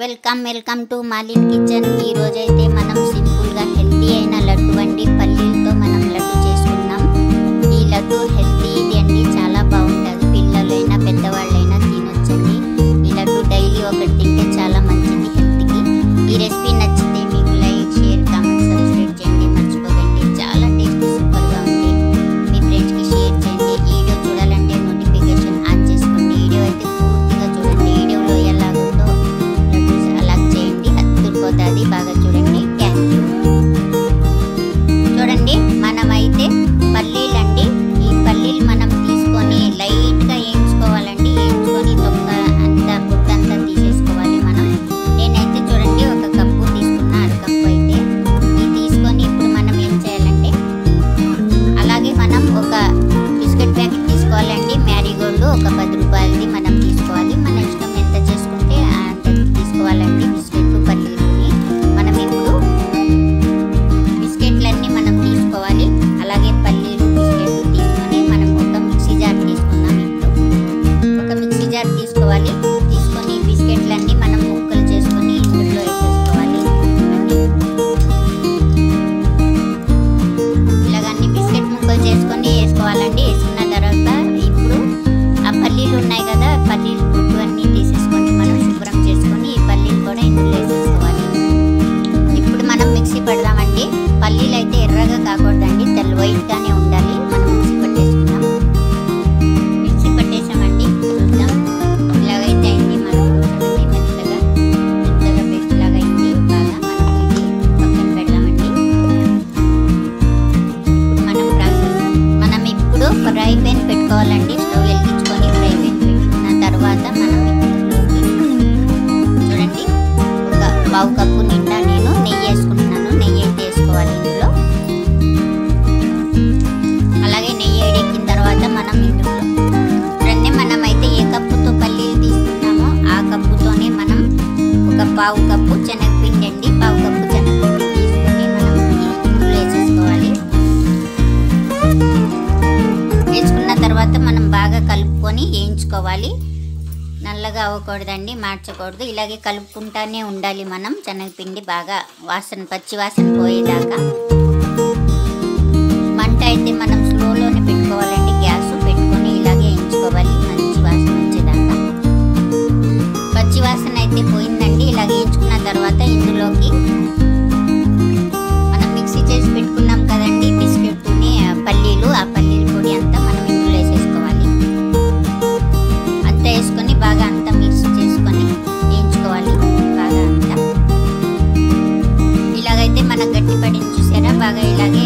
Welcome to మాలిన్ kitchen. ఈ రోజు అయితే మనం సింపుల్ గా హెల్తీ అయిన లడ్డు అండి పల్లీలతో మనం లడ్డు చేసుకున్నాం। ఈ లడ్డు హెల్తీ ఇది అండి, చాలా బాగుంటుంది। పిల్లలైనా పెద్దవాళ్ళైనా తినొచ్చండి। ఈ లడ్డు డైలీ ఒకటి తింటే చాలా మంచిది హెల్త్ కి। ఈ రెసిపీ నచ్చితే మీకు లైక్ షేర్ కామెంట్ సబ్స్క్రైబ్ చేయండి మర్చిపోకండి। చాలా టేస్టీ సూపర్ గా ఉంది, మీ ఫ్రెండ్స్ కి షేర్ చేయండి। ఈ వీడియో చూడాలంటే నోటిఫికేషన్ ఆన్ చేసుకోండి। వీడియో అయితే పూర్తిగా చూడండి, వీడియోలో ఎలాగుందో పోతుంది, బాగా చూడండి। Thank you. చూడండి, మనమైతే పల్లీలు అండి, ఈ పల్లీలు మనం తీసుకొని లైట్గా వేయించుకోవాలండి। వేయించుకొని తొక్క అంతా బుట్టంతా తీసేసుకోవాలి మనం। నేనైతే చూడండి ఒక కప్పు తీసుకున్నా, అరకప్పు అయితే ఇది తీసుకొని ఇప్పుడు మనం ఏం చేయాలంటే, అలాగే మనం ఒక బిస్కెట్ ప్యాకెట్ తీసుకోవాలండి। మ్యారీగోల్డ్ ఒక 10 రూపాయలది మనం తీసుకోవాలి। మన ఇష్టం ఎంత చేసుకుంటే అంత తీసుకోవాలండి బిస్కెట్ పల్లీలు। మనం ఇప్పుడు బిస్కెట్లన్నీ మనం తీసుకోవాలి, అలాగే పల్లీలు బిస్కెట్లు తీసుకొని మనం ఒక మిక్సీ జార్ తీసుకున్నాం। ఇప్పుడు ఒక మిక్సీ జార్ తీసుకోవాలి, తీసుకొని బిస్కెట్లన్నీ మనం ముక్కలు చేసుకొని ఇందులో వేసేసుకోవాలి। ఇలాగన్నీ బిస్కెట్ ముక్కలు చేసుకొని వేసుకోవాలండి। వేసుకున్న తర్వాత ఇప్పుడు ఆ పల్లీలు ఉన్నాయి కదా, పల్లీలు గుడ్డు అన్నీ తీసేసుకొని మనం శుభ్రం చేసుకొని ఈ పల్లీలు కూడా ఇందులో వేసేసుకోవాలి। మనం మిక్సీ పెడదామండి। పల్లీలు అయితే ఎర్రగా కాకూడదండి, తెల్ల వైట్గానే ఉండాలి। మనం మిక్సీ పట్టేసుకున్నాం, మిక్సీ పట్టేసామండి। చూద్దాం, ఇలాగైతే అయింది। మనం మెత్తగా పేస్ట్ లాగా అయింది బాగా। మనం ఇది పక్కన పెడదామండి। ఇప్పుడు మనం ఇప్పుడు ఫ్రై పాన్ పెట్టుకోవాలండి। స్టవ్ వెలిగించుకొని ఫ్రై పాన్ పెట్టుకున్న తర్వాత మనం చూడండి ఒక పావు కప్పు నిండా నేను నెయ్యి వేసుకుంటున్నాను। నెయ్యి అయితే వేసుకోవాలి ఇందులో। అలాగే నెయ్యి వేడెక్కిన తర్వాత మనం ఇందులో చూడండి, మనమైతే ఏ కప్పుతో పల్లీలు తీసుకున్నామో ఆ కప్పుతోనే మనం ఒక పావు కప్పు శనగపిండి అండి, పావు కప్పు శనగపిండి తీసుకొని మనం ఇందులో వేసేసుకోవాలి। వేసుకున్న తర్వాత మనం బాగా కలుపుకొని వేయించుకోవాలి। నల్లగా అవ్వకూడదండి, మార్చకూడదు, ఇలాగే కలుపుకుంటానే ఉండాలి మనం। శనగపిండి బాగా పచ్చి వాసన పోయేదాకా మంట అయితే మనం స్లోలోనే పెట్టుకోవాలండి। గ్యాస్ పెట్టుకొని ఇలాగే వేయించుకోవాలి మంచి వాసన వచ్చేదాకా। పచ్చి వాసన అయితే పోయిందండి। ఇలాగే వేయించుకున్న తర్వాత ఇందులోకి మనం మిక్సీ చేసి పెట్టుకున్నాం కదండి బిస్కెట్ని పల్లీలు, ఆ పల్లీల పొడి అంతా మనం ఇందులో వేసేసుకోవాలి। అంతా వేసుకొని బాగా అంతా మిక్స్ చేసుకొని వేయించుకోవాలి బాగా అంతా। ఇలాగైతే మనకు గట్టి పడింది చూసారా, బాగా ఇలాగే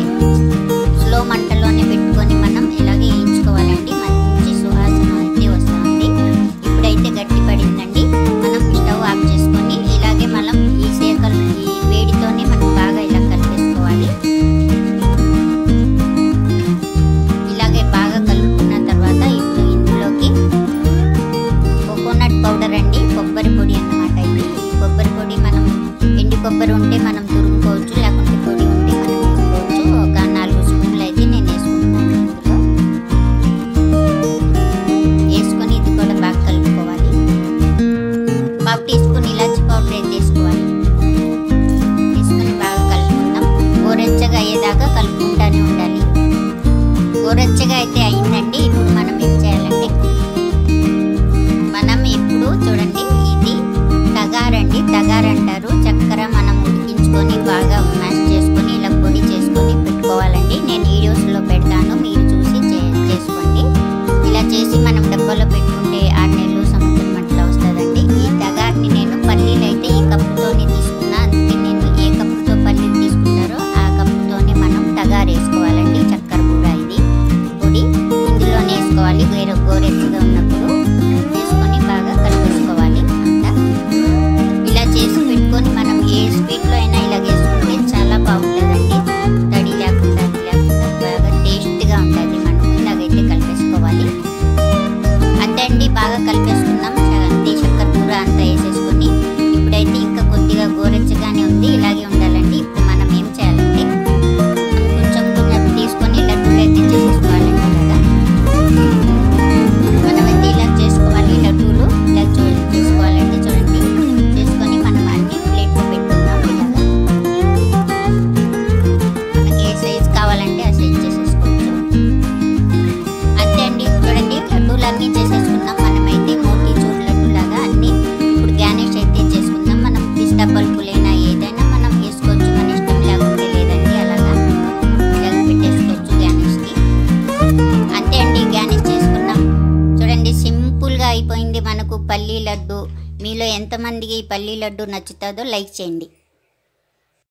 స్లో మంటలోనే పెట్టుకొని మనం ఇలాగే వేయించుకోవాలండి। మంచి సువాసన అయితే వస్తుంది। ఇప్పుడైతే గట్టి పడిందండి, మనం స్టవ్ ఆఫ్ చేసుకొని ఇలాగే మనం ఈ వేడితోనే మనం బాగా ఇలా కలిపేసుకోవాలి। ఇలాగే బాగా కలుపుకున్న తర్వాత ఇప్పుడు ఇందులోకి కోకోనట్ పౌడర్ అండి, కొబ్బరి పొడి అన్నమాట ఇది। కొబ్బరి పొడి మనం ఎండు కొబ్బరి ఉంటే మనం తురుముకోవచ్చు, లేకుంటే పొడి ఉంటే మనం వేసుకోవచ్చు। ఒక 4 స్పూన్లు అయితే నేను వేసుకుంటున్నాను ఇందులో। వేసుకొని ఇది కూడా బాగా కలుపుకోవాలి। 1/2 టీ స్పూన్ ఇలాచి పౌడర్ అయితే వేసుకోవాలి। వేసుకొని బాగా కలుపుకుందాం, గోరెచ్చగా అయ్యేదాకా కలుపుకుంటానే ఉండాలి। గోరెచ్చగా అయితే అయిందండి। ఇప్పుడు మనం ఏం చేయాలంటే, మనం ఇప్పుడు చూడండి ఇది తగారండి, తగారు అంటారు। చక్కెర మనం ఉడికించుకొని బాగా మ్యాష్ చేసుకొని ఇలా పొడి చేసుకొని పెట్టుకోవాలండి। నేను వీడియోస్లో పెడతాను, మీరు చూసి చేసుకోండి। ఇలా చేసి మనం డబ్బాలో పెట్టుకుంటే 6 నెలలు సంవత్సరం అట్లా వస్తుందండి। ఈ తగారిని నేను పల్లీలు అయితే ఈ కప్పుతోనే తీసుకున్నా, అందుకే నేను ఏ కప్పుతో పల్లీలు తీసుకుంటారో ఆ కప్పుతోనే మనం తగారు వేసుకోవాలండి। చక్కెర కూడా ఇది పొడి ఇందులోనే వేసుకోవాలి। పల్లీ లడ్డు. మీలో ఎంతమందికి ఈ పల్లీ లడ్డు నచ్చుతుందో లైక్ చేయండి.